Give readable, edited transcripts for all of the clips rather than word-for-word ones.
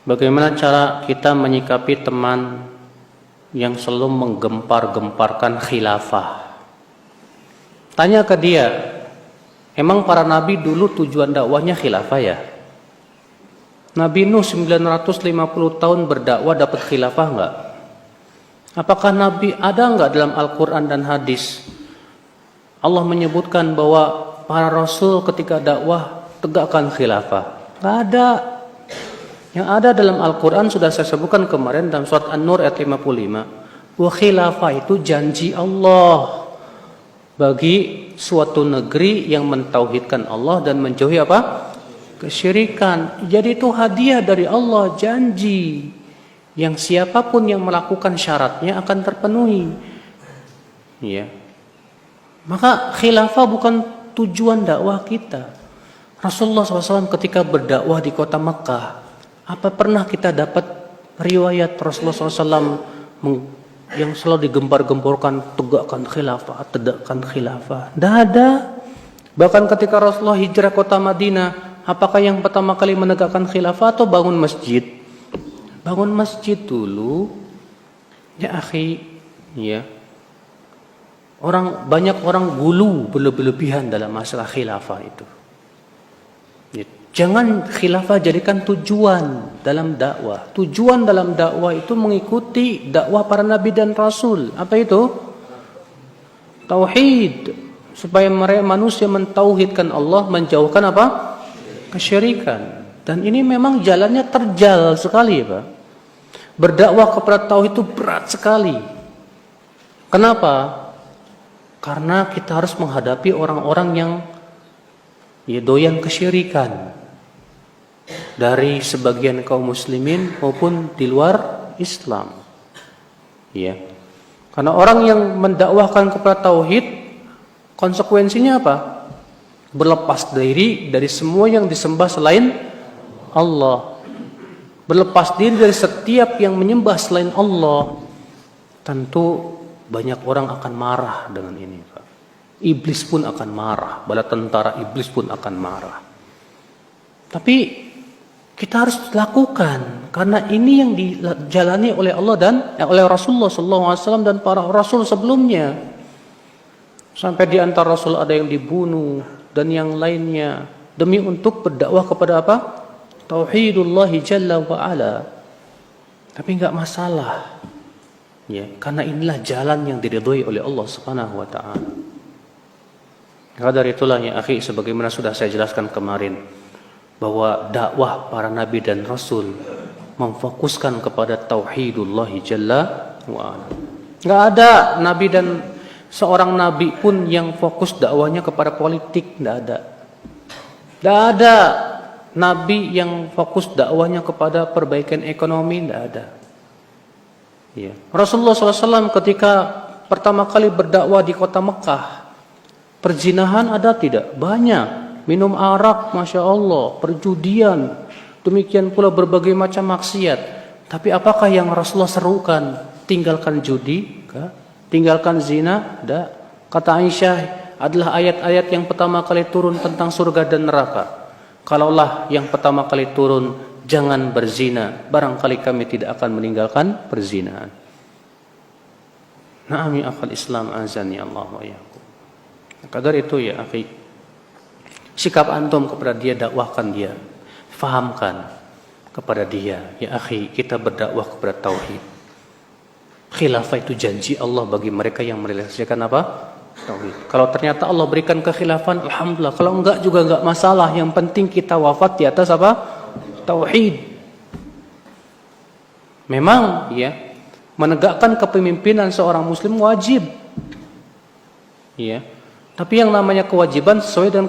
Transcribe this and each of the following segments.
Bagaimana cara kita menyikapi teman yang selalu menggempar-gemparkan khilafah? Tanya ke dia, emang para nabi dulu tujuan dakwahnya khilafah ya? Nabi Nuh 950 tahun berdakwah dapat khilafah enggak? Apakah Nabi ada enggak dalam Al-Quran dan hadis? Allah menyebutkan bahwa para rasul ketika dakwah tegakkan khilafah. Enggak ada. Yang ada dalam Al-Quran sudah saya sebutkan kemarin dalam surat An-Nur ayat 55. Wa khilafah itu janji Allah bagi suatu negeri yang mentauhidkan Allah dan menjauhi apa? Kesyirikan. Jadi itu hadiah dari Allah, janji yang siapapun yang melakukan syaratnya akan terpenuhi. Ya. Maka khilafah bukan tujuan dakwah kita. Rasulullah SAW ketika berdakwah di kota Makkah, apa pernah kita dapat riwayat Rasulullah SAW yang selalu digembar-gemborkan tegakkan khilafah, tegakkan khilafah? Tidak ada. Bahkan ketika Rasulullah hijrah kota Madinah, apakah yang pertama kali menegakkan khilafah atau bangun masjid? Bangun masjid dulu. Ya akhi, ya. Banyak orang gulu berlebihan dalam masalah khilafah itu. Ya. Jangan khilafah jadikan tujuan dalam dakwah. Tujuan dalam dakwah itu mengikuti dakwah para nabi dan rasul. Apa itu? Tauhid. Supaya mereka manusia mentauhidkan Allah, menjauhkan apa? Kesyirikan. Dan ini memang jalannya terjal sekali, Pak. Berdakwah kepada tauhid itu berat sekali. Kenapa? Karena kita harus menghadapi orang-orang yang doyan kesyirikan. Dari sebagian kaum muslimin maupun di luar Islam. Ya. Karena orang yang mendakwahkan kepada tauhid, konsekuensinya apa? Berlepas diri dari semua yang disembah selain Allah. Berlepas diri dari setiap yang menyembah selain Allah. Tentu banyak orang akan marah dengan ini, Pak. Iblis pun akan marah, bala tentara iblis pun akan marah. Tapi kita harus lakukan karena ini yang dijalani oleh Allah dan oleh Rasulullah SAW dan para rasul sebelumnya. Sampai di antara rasul ada yang dibunuh dan yang lainnya demi untuk berdakwah kepada apa? Tauhidullah Jalla wa Ala. Tapi enggak masalah. Ya, karena inilah jalan yang diridhoi oleh Allah Subhanahu wa taala. Maka dari itulah ya akhi, sebagaimana sudah saya jelaskan kemarin, bahwa dakwah para nabi dan rasul memfokuskan kepada tauhidullah Jalla wa Ala. Enggak ada nabi dan seorang nabi pun yang fokus dakwahnya kepada politik, enggak ada. Enggak ada nabi yang fokus dakwahnya kepada perbaikan ekonomi, enggak ada. Ya. Rasulullah SAW ketika pertama kali berdakwah di kota Mekah, perzinahan ada tidak? Banyak. Minum arak, Masya Allah, perjudian, demikian pula berbagai macam maksiat. Tapi apakah yang Rasulullah serukan? Tinggalkan judi? Tinggalkan zina? Tidak. Kata Aisyah, adalah ayat-ayat yang pertama kali turun tentang surga dan neraka. Kalaulah yang pertama kali turun, jangan berzina, barangkali kami tidak akan meninggalkan perzinahan. Na'am ya akhal Islam, azani Allah wa iyyakum. Maka dari itu ya akhi, sikap antum kepada dia, dakwahkan dia, fahamkan kepada dia, ya akhi, kita berdakwah kepada tauhid. Khilafah itu janji Allah bagi mereka yang merealisasikan apa? Tauhid. Kalau ternyata Allah berikan kekhilafan, alhamdulillah. Kalau enggak juga enggak masalah. Yang penting kita wafat di atas apa? Tauhid. Memang ya, menegakkan kepemimpinan seorang muslim wajib. Ya. Tapi yang namanya kewajiban sesuai dengan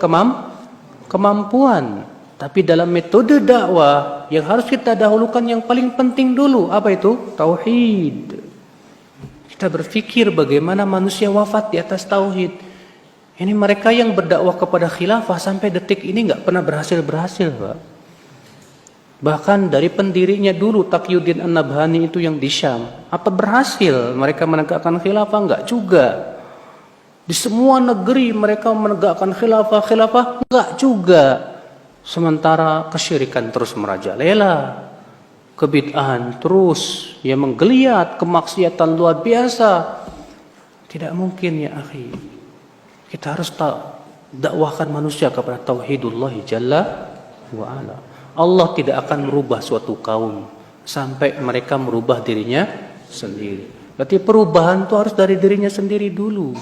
kemampuan. Tapi dalam metode dakwah yang harus kita dahulukan yang paling penting dulu, apa itu? Tauhid. Kita berpikir bagaimana manusia wafat di atas tauhid. Ini mereka yang berdakwah kepada khilafah sampai detik ini enggak pernah berhasil, Pak. Bahkan dari pendirinya dulu Taqiyuddin An-Nabhani itu yang di Syam, apa berhasil mereka menegakkan khilafah? Enggak juga. Di semua negeri mereka menegakkan khilafah enggak juga. Sementara kesyirikan terus merajalela. kebid'ahan terus, yang menggeliat, kemaksiatan luar biasa. Tidak mungkin ya akhi. Kita harus dakwahkan manusia kepada tauhidullah jalla wa ala. Allah tidak akan merubah suatu kaum sampai mereka merubah dirinya sendiri. Berarti perubahan itu harus dari dirinya sendiri dulu.